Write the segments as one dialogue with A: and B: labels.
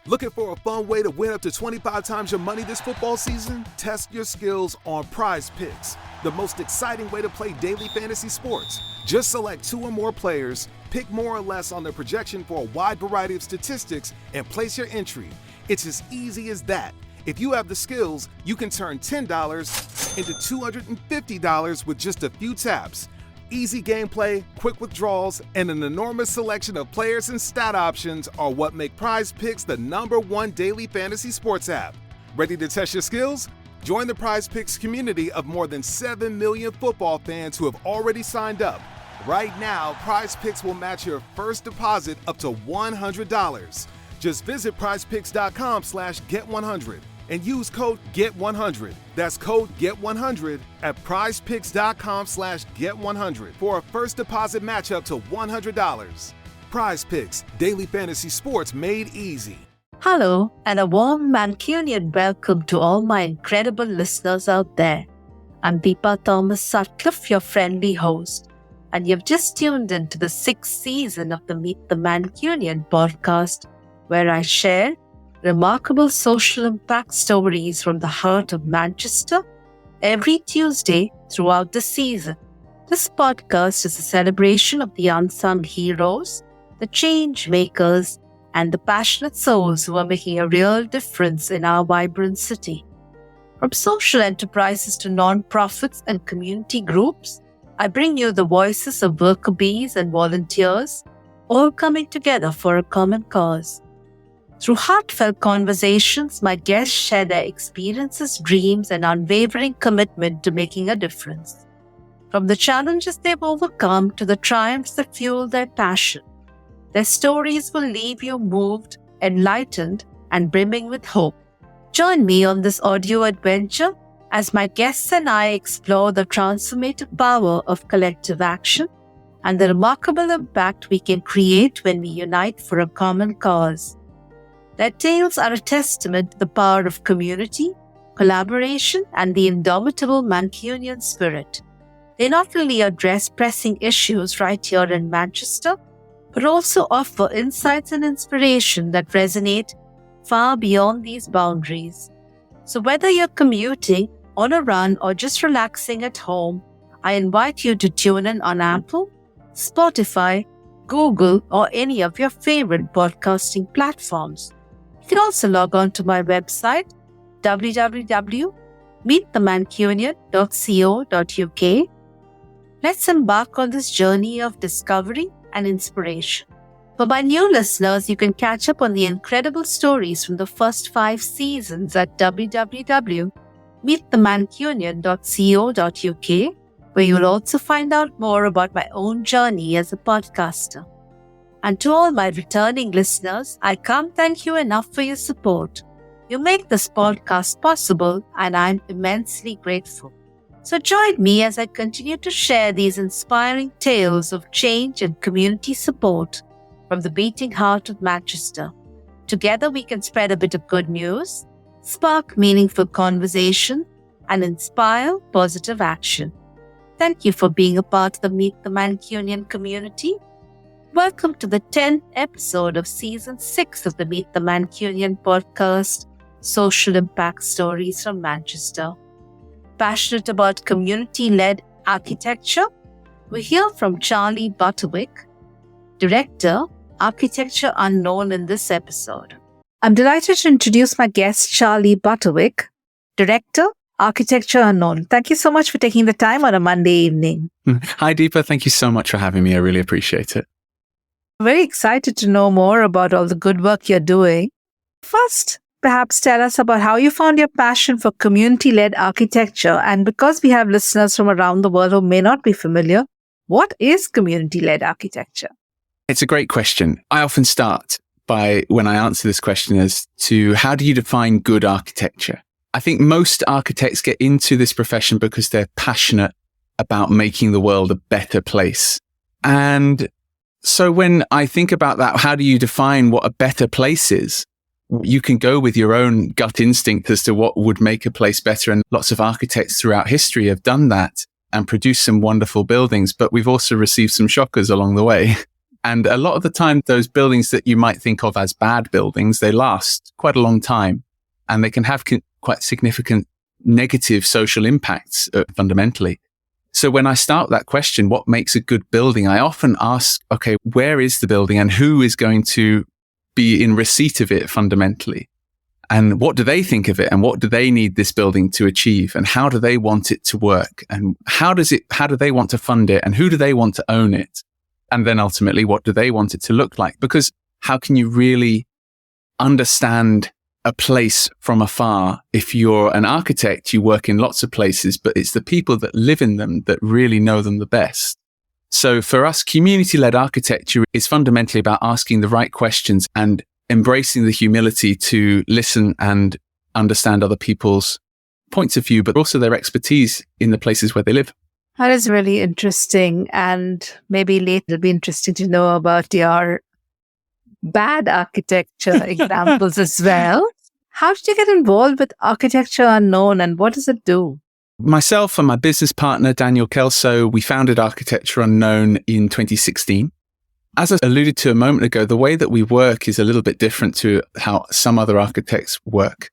A: Looking for a fun way to win up to 25 times your money this football season? Test your skills on Prize Picks, the most exciting way to play daily fantasy sports. Just select 2 or more players, pick more or less on their projection for a wide variety of statistics, and place your entry. It's as easy as that. If you have the skills, you can turn $10 into $250 with just a few taps. Easy gameplay, quick withdrawals, and an enormous selection of players and stat options are what make Prize Picks the #1 daily fantasy sports app. Ready to test your skills? Join the Prize Picks community of more than 7 million football fans who have already signed up. Right now, Prize Picks will match your first deposit up to $100. Just visit prizepicks.com/get100 and use code GET100. That's code GET100 at prizepicks.com/get100 for a first deposit match up to $100. Prize Picks, daily fantasy sports made easy.
B: Hello, and a warm Mancunian welcome to all my incredible listeners out there. I'm Deepa Thomas-Sutcliffe, your friendly host, and you've just tuned into the 6th season of the Meet the Mancunian podcast, where I share remarkable social impact stories from the heart of Manchester every Tuesday throughout the season. This podcast is a celebration of the unsung heroes, the change makers, and the passionate souls who are making a real difference in our vibrant city. From social enterprises to non-profits and community groups, I bring you the voices of worker bees and volunteers, all coming together for a common cause. Through heartfelt conversations, my guests share their experiences, dreams, and unwavering commitment to making a difference. From the challenges they've overcome to the triumphs that fuel their passion, their stories will leave you moved, enlightened, and brimming with hope. Join me on this audio adventure as my guests and I explore the transformative power of collective action and the remarkable impact we can create when we unite for a common cause. Their tales are a testament to the power of community, collaboration, and the indomitable Mancunian spirit. They not only address pressing issues right here in Manchester, but also offer insights and inspiration that resonate far beyond these boundaries. So whether you're commuting, on a run, or just relaxing at home, I invite you to tune in on Apple, Spotify, Google, or any of your favorite podcasting platforms. You can also log on to my website, www.meetthemancunian.co.uk. Let's embark on this journey of discovery and inspiration. For my new listeners, you can catch up on the incredible stories from the first 5 seasons at www.meetthemancunian.co.uk, where you'll also find out more about my own journey as a podcaster. And to all my returning listeners, I can't thank you enough for your support. You make this podcast possible, and I'm immensely grateful. So join me as I continue to share these inspiring tales of change and community support from the beating heart of Manchester. Together we can spread a bit of good news, spark meaningful conversation, and inspire positive action. Thank you for being a part of the Meet the Mancunian community. Welcome to the 10th episode of Season 6 of the Meet the Mancunian podcast, Social Impact Stories from Manchester. Passionate about community-led architecture, we hear from Charlie Butterwick, Director, Architecture Unknown in this episode. I'm delighted to introduce my guest, Charlie Butterwick, Director, Architecture Unknown. Thank you so much for taking the time on a Monday evening.
C: Hi, Deepa. Thank you so much for having me. I really appreciate it.
B: Very excited to know more about all the good work you're doing. First, perhaps tell us about how you found your passion for community-led architecture. And because we have listeners from around the world who may not be familiar, what is community-led architecture?
C: It's a great question. I often start by, when I answer this question, as to how do you define good architecture? I think most architects get into this profession because they're passionate about making the world a better place. And so when I think about that, how do you define what a better place is? You can go with your own gut instinct as to what would make a place better. And lots of architects throughout history have done that and produced some wonderful buildings, but we've also received some shockers along the way. And a lot of the time, those buildings that you might think of as bad buildings, they last quite a long time and they can have quite significant negative social impacts fundamentally. So when I start that question, what makes a good building? I often ask, okay, where is the building and who is going to be in receipt of it fundamentally? And what do they think of it? And what do they need this building to achieve? And how do they want it to work? And how do they want to fund it? And who do they want to own it? And then ultimately, what do they want it to look like? Because how can you really understand a place from afar? If you're an architect, you work in lots of places, but it's the people that live in them that really know them the best. So for us, community-led architecture is fundamentally about asking the right questions and embracing the humility to listen and understand other people's points of view, but also their expertise in the places where they live.
B: That is really interesting. And maybe later it'll be interesting to know about your bad architecture examples as well. How did you get involved with Architecture Unknown and what does it do?
C: Myself and my business partner, Daniel Kelso, we founded Architecture Unknown in 2016. As I alluded to a moment ago, the way that we work is a little bit different to how some other architects work.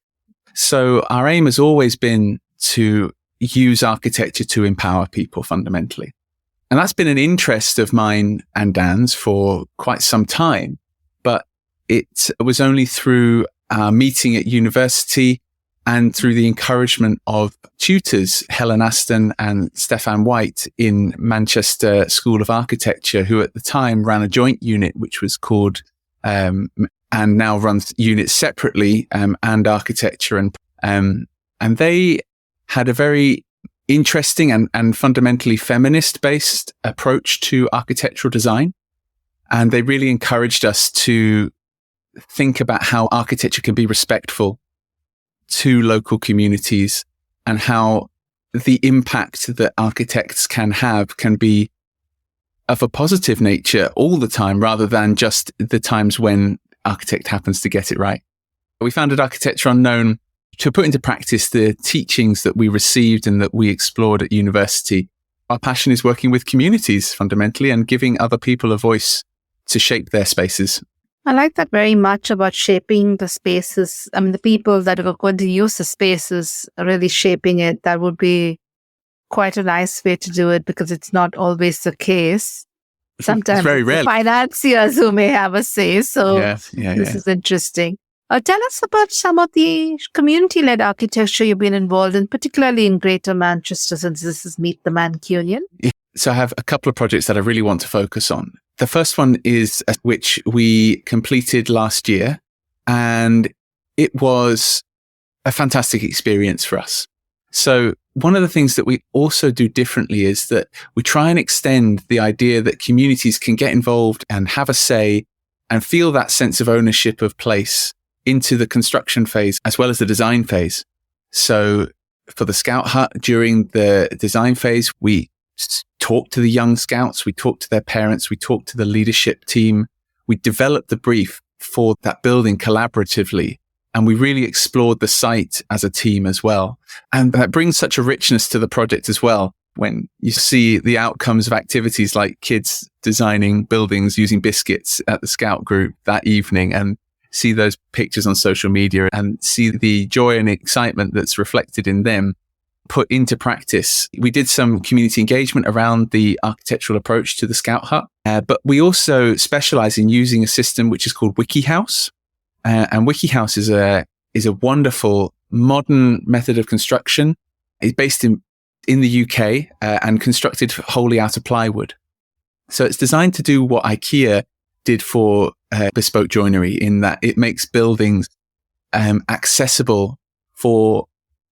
C: So our aim has always been to use architecture to empower people fundamentally. And that's been an interest of mine and Dan's for quite some time. But it was only through our meeting at university and through the encouragement of tutors, Helen Aston and Stefan White in Manchester School of Architecture, who at the time ran a joint unit, which was called, and now runs units separately, and architecture. And they had a very interesting and fundamentally feminist-based approach to architectural design. And they really encouraged us to think about how architecture can be respectful to local communities and how the impact that architects can have can be of a positive nature all the time rather than just the times when architect happens to get it right. We founded Architecture Unknown to put into practice the teachings that we received and that we explored at university. Our passion is working with communities fundamentally and giving other people a voice to shape their spaces.
B: I like that very much about shaping the spaces. I mean, the people that are going to use the spaces are really shaping it. That would be quite a nice way to do it because it's not always the case. Sometimes
C: it's very rare.
B: Financiers who may have a say. So this is interesting. Tell us about some of the community-led architecture you've been involved in, particularly in Greater Manchester, since this is Meet the Mancunian.
C: So I have a couple of projects that I really want to focus on. The first one is which we completed last year, and it was a fantastic experience for us. So one of the things that we also do differently is that we try and extend the idea that communities can get involved and have a say and feel that sense of ownership of place into the construction phase as well as the design phase. So for the Scout Hut, during the design phase, we talked to the young scouts, we talked to their parents, we talked to the leadership team. We developed the brief for that building collaboratively, and we really explored the site as a team as well. And that brings such a richness to the project as well. When you see the outcomes of activities like kids designing buildings using biscuits at the Scout group that evening and see those pictures on social media and see the joy and excitement that's reflected in them put into practice. We did some community engagement around the architectural approach to the Scout Hut, but we also specialize in using a system which is called Wikihouse. And Wikihouse is a wonderful modern method of construction. It's based in the UK and constructed wholly out of plywood. So it's designed to do what IKEA did for bespoke joinery, in that it makes buildings accessible for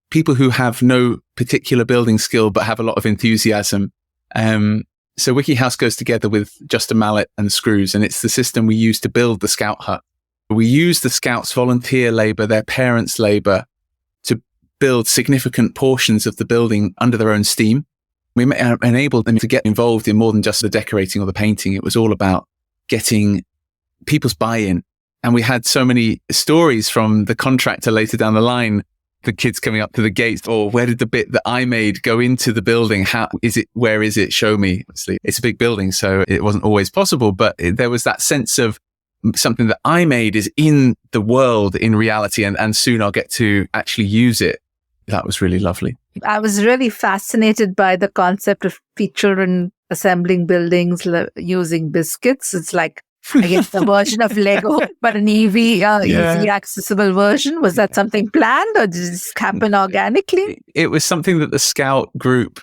C: people who have no particular building skill but have a lot of enthusiasm. So Wikihouse goes together with just a mallet and screws, and it's the system we use to build the Scout Hut. We use the Scouts' volunteer labour, their parents' labour, to build significant portions of the building under their own steam. We enabled them to get involved in more than just the decorating or the painting. It was all about getting people's buy-in. And we had so many stories from the contractor later down the line the kids coming up to the gates, or where did the bit that I made go into the building? How is it? Where is it? Show me. Obviously, it's a big building, so it wasn't always possible, but there was that sense of something that I made is in the world, in reality, and soon I'll get to actually use it. That was really lovely.
B: I was really fascinated by the concept of children assembling buildings using biscuits. It's like, I guess, a version of Lego, but an easy accessible version. Was that something planned, or did this happen organically?
C: It was something that the Scout group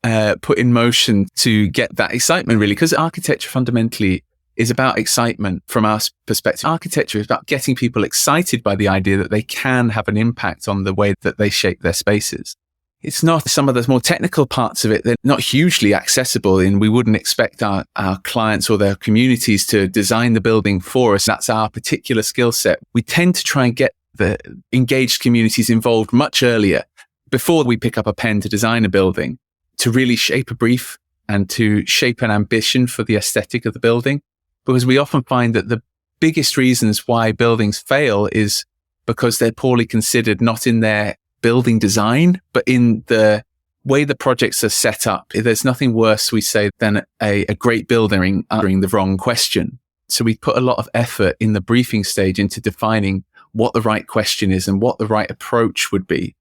C: put in motion to get that excitement, really, because architecture fundamentally is about excitement from our perspective. Architecture is about getting people excited by the idea that they can have an impact on the way that they shape their spaces. It's not some of the more technical parts of it. They're not hugely accessible, and we wouldn't expect our clients or their communities to design the building for us. That's our particular skill set. We tend to try and get the engaged communities involved much earlier, before we pick up a pen to design a building, to really shape a brief and to shape an ambition for the aesthetic of the building. Because we often find that the biggest reasons why buildings fail is because they're poorly considered, not in their building design, but in the way the projects are set up. There's nothing worse, we say, than a great building answering the wrong question. So we put a lot of effort in the briefing stage into defining what the right question is and what the right approach would be.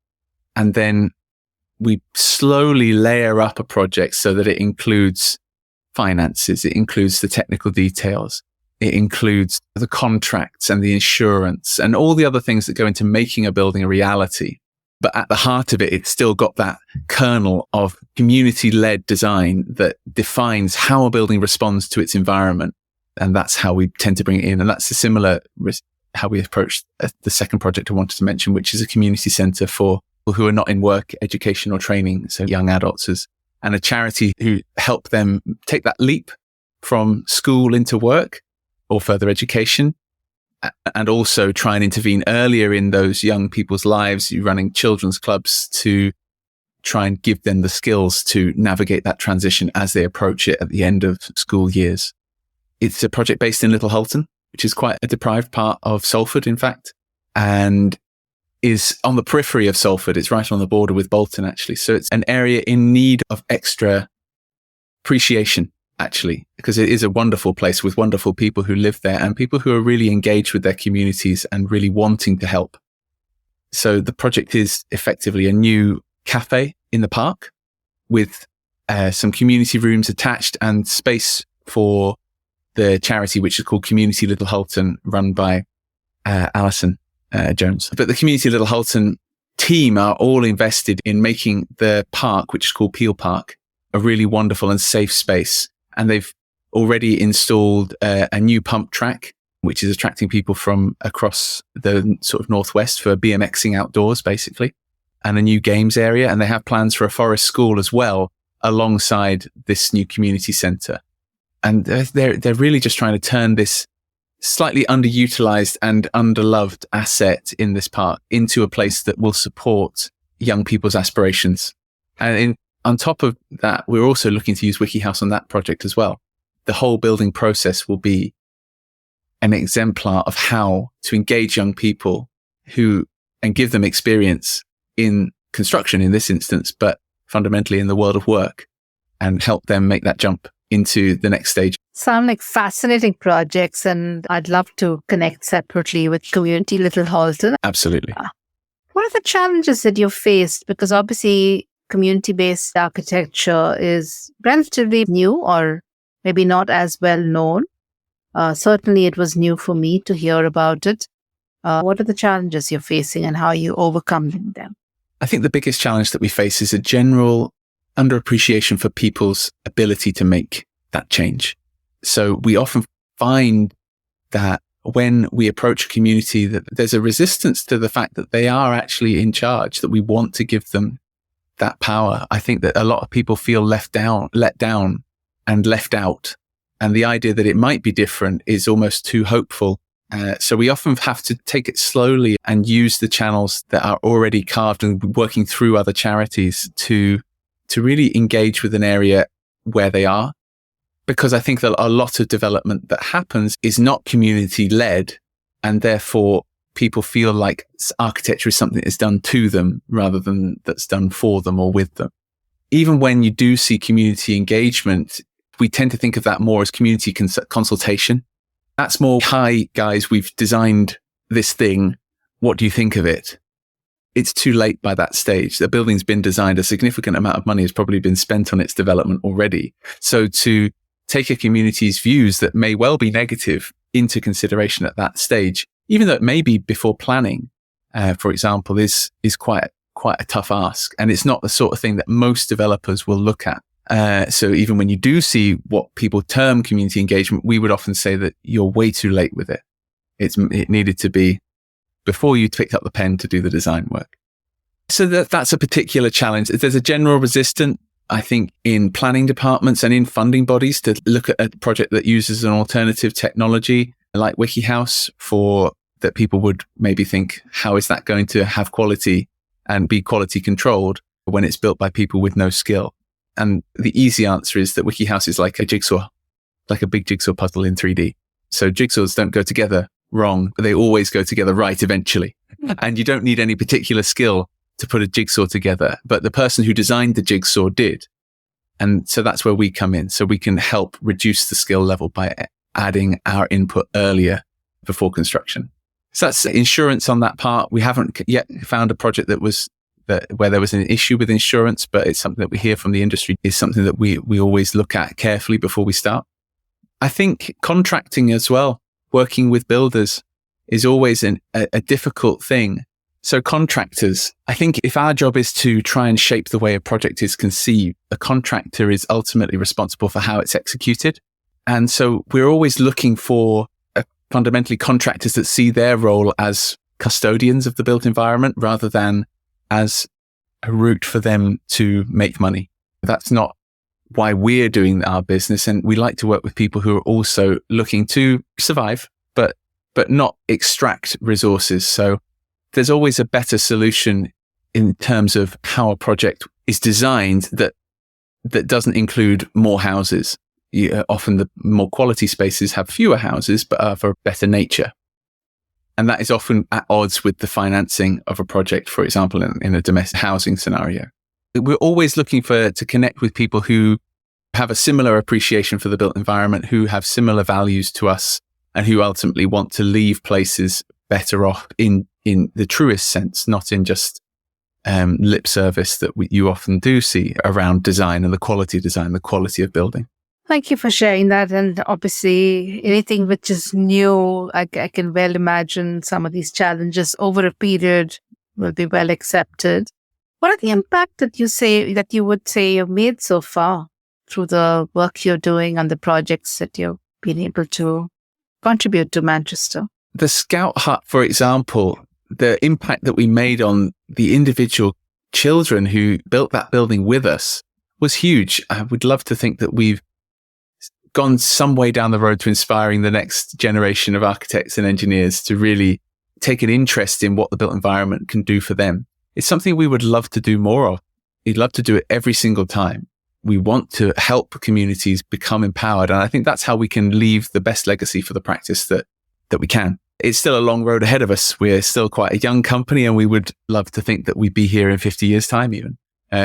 C: And then we slowly layer up a project so that it includes finances, it includes the technical details, it includes the contracts and the insurance and all the other things that go into making a building a reality. But at the heart of it, it's still got that kernel of community-led design that defines how a building responds to its environment. And that's how we tend to bring it in. And that's a similar how we approach the second project I wanted to mention, which is a community centre for people who are not in work, education or training, so young adults, and a charity who help them take that leap from school into work or further education, and also try and intervene earlier in those young people's lives, running children's clubs to try and give them the skills to navigate that transition as they approach it at the end of school years. It's a project based in Little Hulton, which is quite a deprived part of Salford, in fact, and is on the periphery of Salford. It's right on the border with Bolton, actually. So it's an area in need of extra appreciation, actually, because it is a wonderful place with wonderful people who live there and people who are really engaged with their communities and really wanting to help. So the project is effectively a new cafe in the park with some community rooms attached and space for the charity, which is called Community Little Hulton, run by Alison Jones. But the Community Little Hulton team are all invested in making the park, which is called Peel Park, a really wonderful and safe space. And they've already installed a new pump track, which is attracting people from across the sort of northwest for BMXing outdoors, basically, and a new games area. And they have plans for a forest school as well, alongside this new community centre. And they're really just trying to turn this slightly underutilized and underloved asset in this park into a place that will support young people's aspirations. And on top of that, we're also looking to use Wikihouse on that project as well. The whole building process will be an exemplar of how to engage young people and give them experience in construction in this instance, but fundamentally in the world of work, and help them make that jump into the next stage.
B: Sound like fascinating projects, and I'd love to connect separately with Community Little Hulton.
C: Absolutely.
B: What are the challenges that you've faced? Because obviously community-based architecture is relatively new, or maybe not as well known. Certainly it was new for me to hear about it. What are the challenges you're facing and how are you overcoming them?
C: I think the biggest challenge that we face is a general underappreciation for people's ability to make that change. So we often find that when we approach a community, that there's a resistance to the fact that they are actually in charge, that we want to give them that power. I think that a lot of people feel let down and left out. And the idea that it might be different is almost too hopeful. So we often have to take it slowly and use the channels that are already carved and working through other charities to really engage with an area where they are. Because I think that a lot of development that happens is not community led, and therefore people feel like architecture is something that's done to them rather than that's done for them or with them. Even when you do see community engagement, we tend to think of that more as community consultation. That's more, hi guys, we've designed this thing. What do you think of it? It's too late by that stage. The building's been designed. A significant amount of money has probably been spent on its development already. So to take a community's views that may well be negative into consideration at that stage, even though it may be before planning, for example, is quite a tough ask. And it's not the sort of thing that most developers will look at. So even when you do see what people term community engagement, we would often say that you're way too late with it. It needed to be before you picked up the pen to do the design work. So that's a particular challenge. There's a general resistance, I think, in planning departments and in funding bodies to look at a project that uses an alternative technology like Wikihouse that people would maybe think, how is that going to have quality and be quality controlled when it's built by people with no skill? And the easy answer is that Wikihouse is like a jigsaw, like a big jigsaw puzzle in 3D. So jigsaws don't go together wrong. They always go together right eventually. And you don't need any particular skill to put a jigsaw together. But the person who designed the jigsaw did. And so that's where we come in. So we can help reduce the skill level by adding our input earlier before construction. So that's insurance on that part. We haven't yet found a project where there was an issue with insurance, but it's something that we hear from the industry is something that we always look at carefully before we start. I think contracting as well, working with builders, is always a difficult thing. So contractors, I think if our job is to try and shape the way a project is conceived, a contractor is ultimately responsible for how it's executed. And so we're always looking for fundamentally contractors that see their role as custodians of the built environment rather than as a route for them to make money. That's not why we're doing our business. And we like to work with people who are also looking to survive, but not extract resources. So there's always a better solution in terms of how a project is designed that doesn't include more houses. Often the more quality spaces have fewer houses, but are for better nature. And that is often at odds with the financing of a project, for example, in a domestic housing scenario. We're always looking to connect with people who have a similar appreciation for the built environment, who have similar values to us, and who ultimately want to leave places better off in the truest sense, not in just lip service that you often do see around design and the quality of design, the quality of building.
B: Thank you for sharing that. And obviously, anything which is new, I can well imagine some of these challenges over a period will be well accepted. What are the impact that you would say you've made so far through the work you're doing and the projects that you've been able to contribute to Manchester?
C: The Scout Hut, for example, the impact that we made on the individual children who built that building with us was huge. I would love to think that we've gone some way down the road to inspiring the next generation of architects and engineers to really take an interest in what the built environment can do for them. It's something we would love to do more of. We'd love to do it every single time. We want to help communities become empowered. And I think that's how we can leave the best legacy for the practice that we can. It's still a long road ahead of us. We're still quite a young company, and we would love to think that we'd be here in 50 years' time even.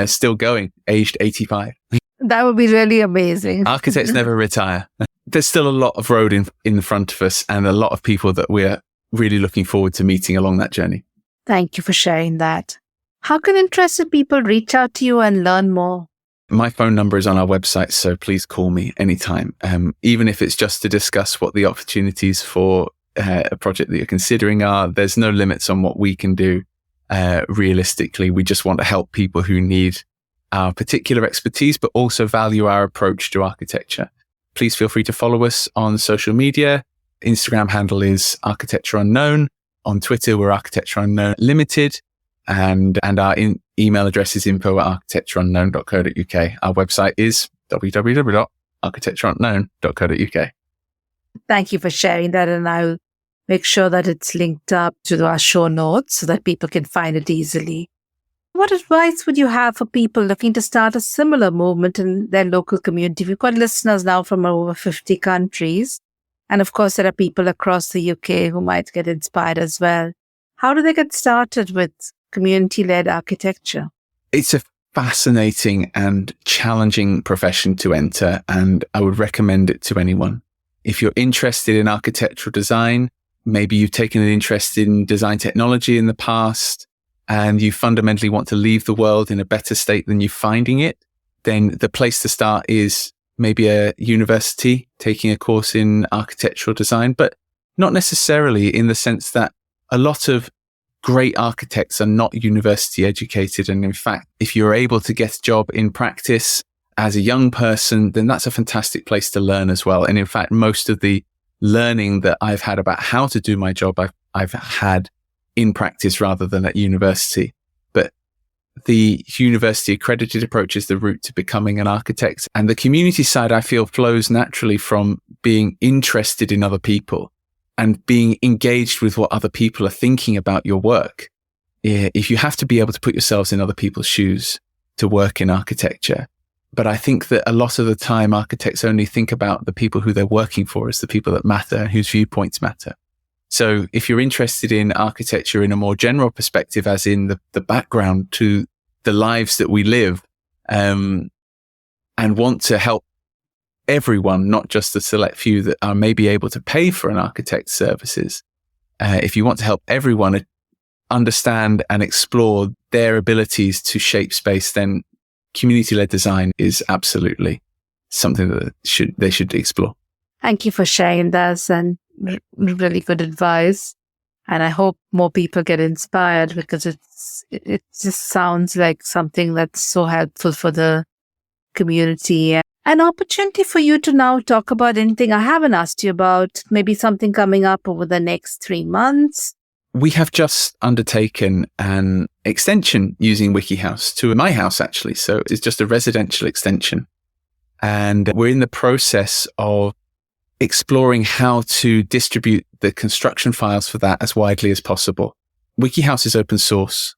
C: Still going, aged 85.
B: That would be really amazing.
C: Architects never retire. There's still a lot of road in front of us and a lot of people that we're really looking forward to meeting along that journey.
B: Thank you for sharing that. How can interested people reach out to you and learn more?
C: My phone number is on our website, so please call me anytime. Even if it's just to discuss what the opportunities for a project that you're considering are, there's no limits on what we can do. Realistically, we just want to help people who need our particular expertise, but also value our approach to architecture. Please feel free to follow us on social media. Instagram handle is Architecture Unknown. On Twitter, we're Architecture Unknown Limited. And our email address is info@architectureunknown.co.uk. Our website is www.architectureunknown.co.uk.
B: Thank you for sharing that. And I'll make sure that it's linked up to our show notes so that people can find it easily. What advice would you have for people looking to start a similar movement in their local community? We've got listeners now from over 50 countries. And of course, there are people across the UK who might get inspired as well. How do they get started with community-led architecture?
C: It's a fascinating and challenging profession to enter, and I would recommend it to anyone. If you're interested in architectural design, maybe you've taken an interest in design technology in the past, and you fundamentally want to leave the world in a better state than you're finding it, then the place to start is maybe a university taking a course in architectural design, but not necessarily in the sense that a lot of great architects are not university educated. And in fact, if you're able to get a job in practice as a young person, then that's a fantastic place to learn as well. And in fact, most of the learning that I've had about how to do my job, I've had in practice rather than at university. But the university accredited approach is the route to becoming an architect. And the community side, I feel, flows naturally from being interested in other people and being engaged with what other people are thinking about your work. If you have to be able to put yourselves in other people's shoes to work in architecture. But I think that a lot of the time, architects only think about the people who they're working for as the people that matter and whose viewpoints matter. So if you're interested in architecture in a more general perspective, as in the background to the lives that we live, and want to help everyone, not just the select few that are maybe able to pay for an architect's services. If you want to help everyone understand and explore their abilities to shape space, then community-led design is absolutely something that they should explore.
B: Thank you for sharing this, and really good advice. And I hope more people get inspired, because it just sounds like something that's so helpful for the community. An opportunity for you to now talk about anything I haven't asked you about, maybe something coming up over the next 3 months.
C: We have just undertaken an extension using Wikihouse to my house, actually. So it's just a residential extension. And we're in the process of exploring how to distribute the construction files for that as widely as possible. Wikihouse is open source.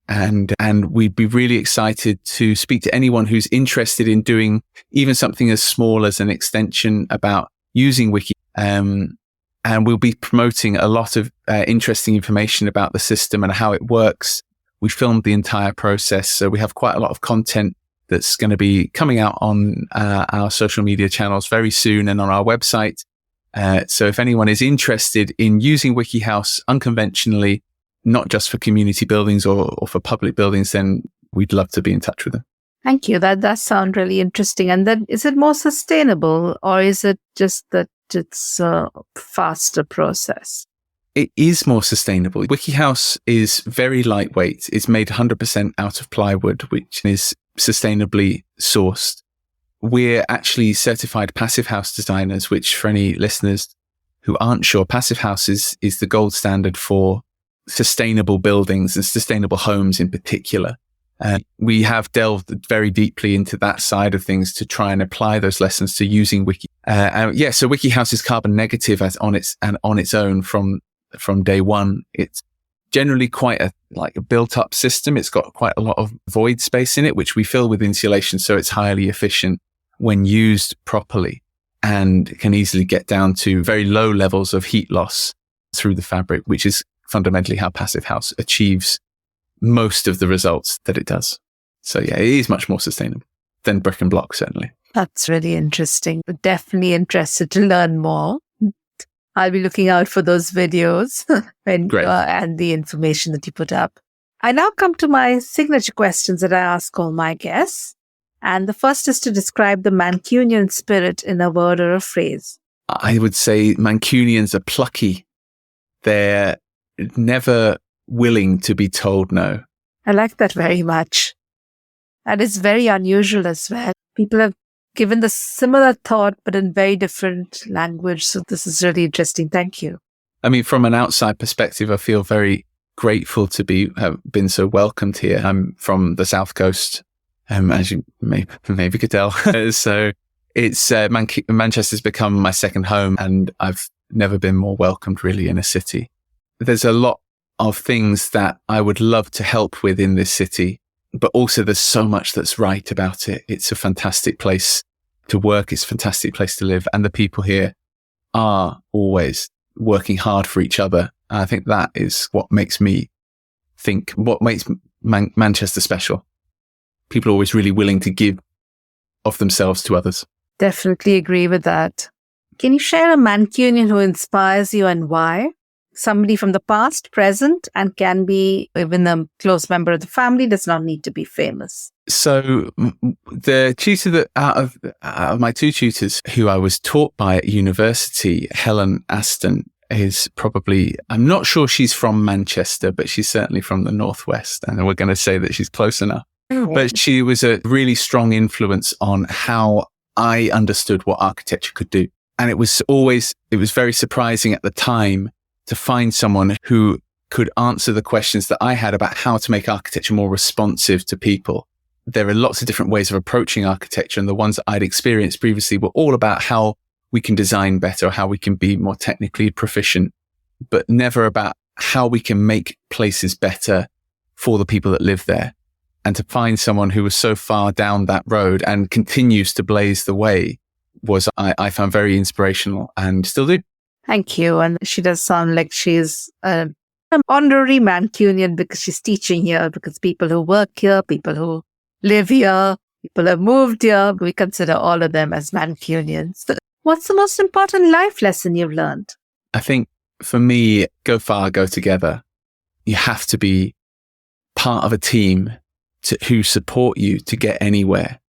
C: And we'd be really excited to speak to anyone who's interested in doing even something as small as an extension about using Wiki. And we'll be promoting a lot of interesting information about the system and how it works. We filmed the entire process, so we have quite a lot of content that's going to be coming out on our social media channels very soon and on our website. So if anyone is interested in using Wikihouse unconventionally, not just for community buildings or for public buildings, then we'd love to be in touch with them.
B: Thank you. That does sound really interesting. And then is it more sustainable, or is it just that it's a faster process?
C: It is more sustainable. Wikihouse is very lightweight. It's made 100% out of plywood, which is sustainably sourced. We're actually certified passive house designers, which for any listeners who aren't sure, passive house is the gold standard for sustainable buildings and sustainable homes in particular. We have delved very deeply into that side of things to try and apply those lessons to using Wiki. So Wikihouse is carbon negative on its own from day one. It's generally quite a built up system. It's got quite a lot of void space in it, which we fill with insulation. So it's highly efficient when used properly, and can easily get down to very low levels of heat loss through the fabric, which is fundamentally how passive house achieves most of the results that it does. So yeah, it is much more sustainable than brick and block, certainly.
B: That's really interesting. We're definitely interested to learn more. I'll be looking out for those videos and the information that you put up. I now come to my signature questions that I ask all my guests. And the first is to describe the Mancunian spirit in a word or a phrase.
C: I would say Mancunians are plucky. They're never willing to be told no.
B: I like that very much. That is very unusual as well. People have given the similar thought, but in very different language. So this is really interesting. Thank you.
C: I mean, from an outside perspective, I feel very grateful to have been so welcomed here. I'm from the South Coast, as you maybe could tell. So it's Manchester's become my second home, and I've never been more welcomed really in a city. There's a lot of things that I would love to help with in this city, but also there's so much that's right about it. It's a fantastic place to work. It's a fantastic place to live. And the people here are always working hard for each other. And I think that is what makes me think, what makes Manchester special. People are always really willing to give of themselves to others.
B: Definitely agree with that. Can you share a Mancunian who inspires you and why? Somebody from the past, present, and can be even a close member of the family, does not need to be famous.
C: So the tutor that out of my two tutors who I was taught by at university, Helen Aston, is probably, I'm not sure she's from Manchester, but she's certainly from the Northwest. And we're going to say that she's close enough. But she was a really strong influence on how I understood what architecture could do. And it was very surprising at the time to find someone who could answer the questions that I had about how to make architecture more responsive to people. There are lots of different ways of approaching architecture, and the ones that I'd experienced previously were all about how we can design better, how we can be more technically proficient, but never about how we can make places better for the people that live there. And to find someone who was so far down that road and continues to blaze the way was, I found very inspirational and still do.
B: Thank you. And she does sound like she's an honorary Mancunian because she's teaching here, because people who work here, people who live here, people who have moved here, we consider all of them as Mancunians. What's the most important life lesson you've learned?
C: I think for me, go far, go together. You have to be part of a team who support you to get anywhere.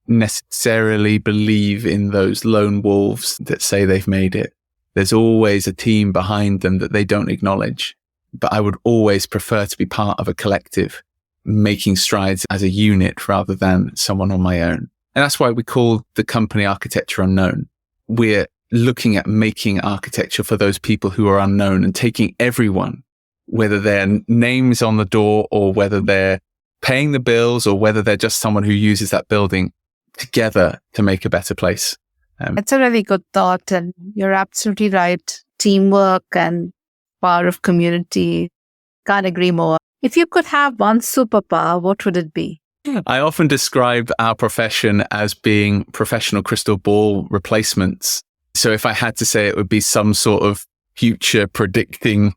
C: Necessarily believe in those lone wolves that say they've made it. There's always a team behind them that they don't acknowledge. But I would always prefer to be part of a collective, making strides as a unit rather than someone on my own. And that's why we call the company Architecture Unknown. We're looking at making architecture for those people who are unknown and taking everyone, whether their name's on the door or whether they're paying the bills or whether they're just someone who uses that building, together to make a better place.
B: It's a really good thought, and you're absolutely right. Teamwork and power of community. Can't agree more. If you could have one superpower, what would it be?
C: I often describe our profession as being professional crystal ball replacements. So if I had to say, it would be some sort of future predicting,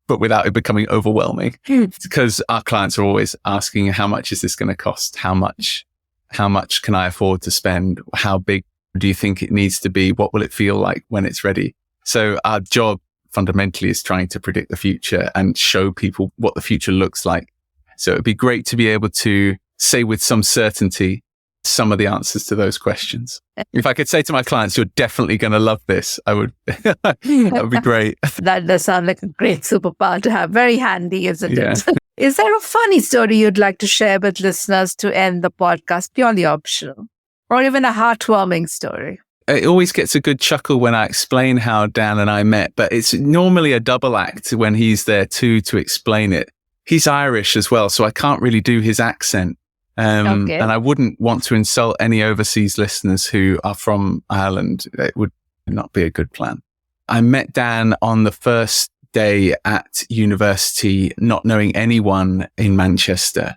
C: but without it becoming overwhelming. Because our clients are always asking, how much is this going to cost? How much can I afford to spend? How big do you think it needs to be? What will it feel like when it's ready? So our job fundamentally is trying to predict the future and show people what the future looks like. So it'd be great to be able to say with some certainty some of the answers to those questions. If I could say to my clients, you're definitely going to love this, I would. That would be great.
B: That does sound like a great superpower to have. Very handy, isn't it? Is there a funny story you'd like to share with listeners to end the podcast, purely optional? Or even a heartwarming story?
C: It always gets a good chuckle when I explain how Dan and I met, but it's normally a double act when he's there too to explain it. He's Irish as well, so I can't really do his accent. And I wouldn't want to insult any overseas listeners who are from Ireland. It would not be a good plan. I met Dan on the first day at university, not knowing anyone in Manchester.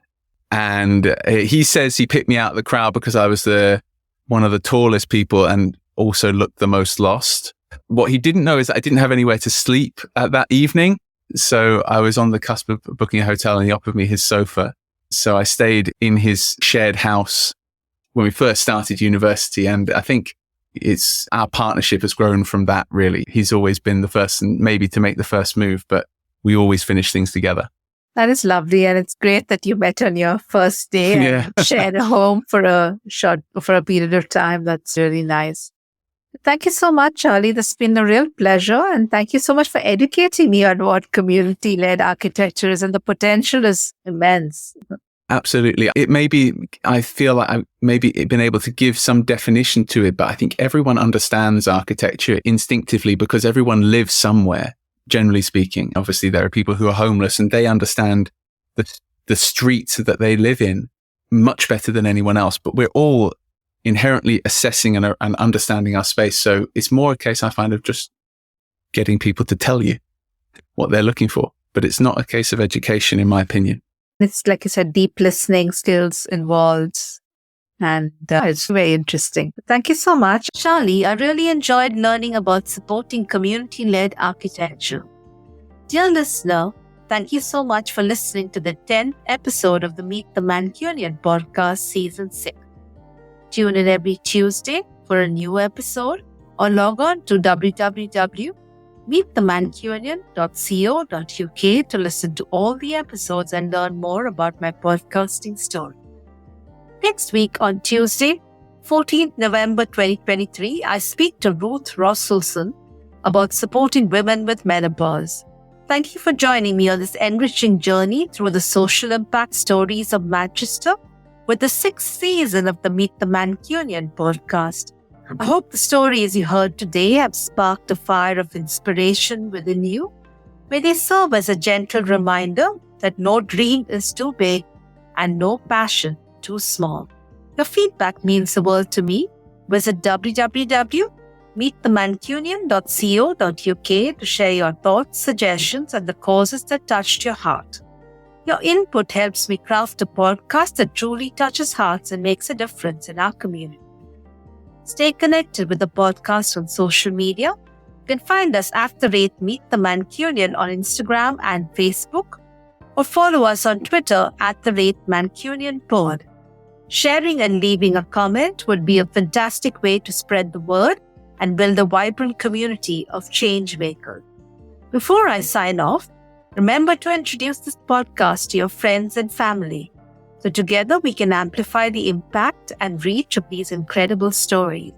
C: And he says he picked me out of the crowd because I was one of the tallest people and also looked the most lost. What he didn't know is that I didn't have anywhere to sleep at that evening. So I was on the cusp of booking a hotel and he offered me his sofa. So I stayed in his shared house when we first started university. And I think our partnership has grown from that, really. He's always been the first and maybe to make the first move, but we always finish things together.
B: That is lovely. And it's great that you met on your first day and shared a home for a period of time. That's really nice. Thank you so much, Charlie. This has been a real pleasure. And thank you so much for educating me on what community-led architecture is. And the potential is immense.
C: Absolutely. I feel like I've maybe been able to give some definition to it, but I think everyone understands architecture instinctively because everyone lives somewhere, generally speaking. Obviously, there are people who are homeless and they understand the streets that they live in much better than anyone else, but we're all inherently assessing and understanding our space. So it's more a case, I find, of just getting people to tell you what they're looking for. But it's not a case of education, in my opinion.
B: It's like you said, deep listening skills involved, And it's very interesting. Thank you so much. Charlie, I really enjoyed learning about supporting community-led architecture. Dear listener, thank you so much for listening to the 10th episode of the Meet the Mancunian podcast, Season 6. Tune in every Tuesday for a new episode or log on to www.meetthemancunian.co.uk to listen to all the episodes and learn more about my podcasting story. Next week on Tuesday, 14th November 2023, I speak to Ruth Rosselson about supporting women with menopause. Thank you for joining me on this enriching journey through the social impact stories of Manchester with the 6th season of the Meet the Mancunian podcast. I hope the stories you heard today have sparked a fire of inspiration within you. May they serve as a gentle reminder that no dream is too big and no passion too small. Your feedback means the world to me. Visit www.meetthemancunian.co.uk to share your thoughts, suggestions, and the causes that touched your heart. Your input helps me craft a podcast that truly touches hearts and makes a difference in our community. Stay connected with the podcast on social media. You can find us @Meet the Mancunian on Instagram and Facebook, or follow us on Twitter @MancunianPod. Sharing and leaving a comment would be a fantastic way to spread the word and build a vibrant community of change makers. Before I sign off, remember to introduce this podcast to your friends and family, so together we can amplify the impact and reach of these incredible stories.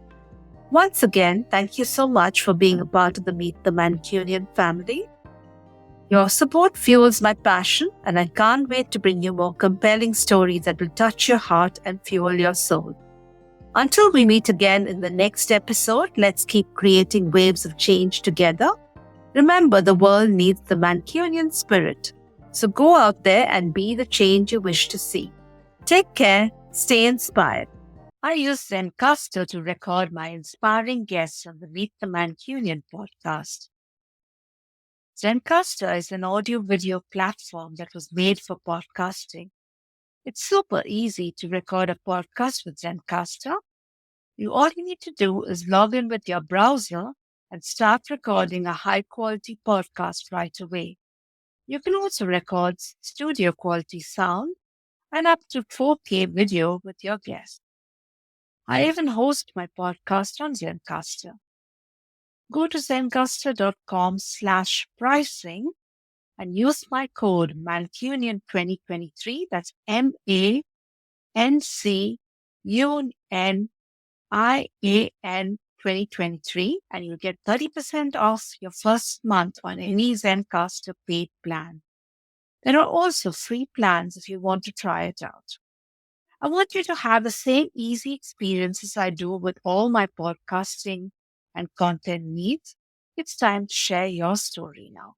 B: Once again, thank you so much for being a part of the Meet the Mancunian family. Your support fuels my passion, and I can't wait to bring you more compelling stories that will touch your heart and fuel your soul. Until we meet again in the next episode, let's keep creating waves of change together. Remember, the world needs the Mancunian spirit. So go out there and be the change you wish to see. Take care. Stay inspired. I use Zencaster to record my inspiring guests on the Meet the Mancunian podcast. Zencaster is an audio-video platform that was made for podcasting. It's super easy to record a podcast with Zencaster. All you need to do is log in with your browser and start recording a high-quality podcast right away. You can also record studio-quality sound and up to 4K video with your guests. I even host my podcast on Zencaster. Go to zencaster.com/pricing and use my code Mancunian2023. That's MANCUNIAN 2023, and you'll get 30% off your first month on any Zencaster paid plan. There are also free plans if you want to try it out. I want you to have the same easy experience as I do with all my podcasting and content needs. It's time to share your story now.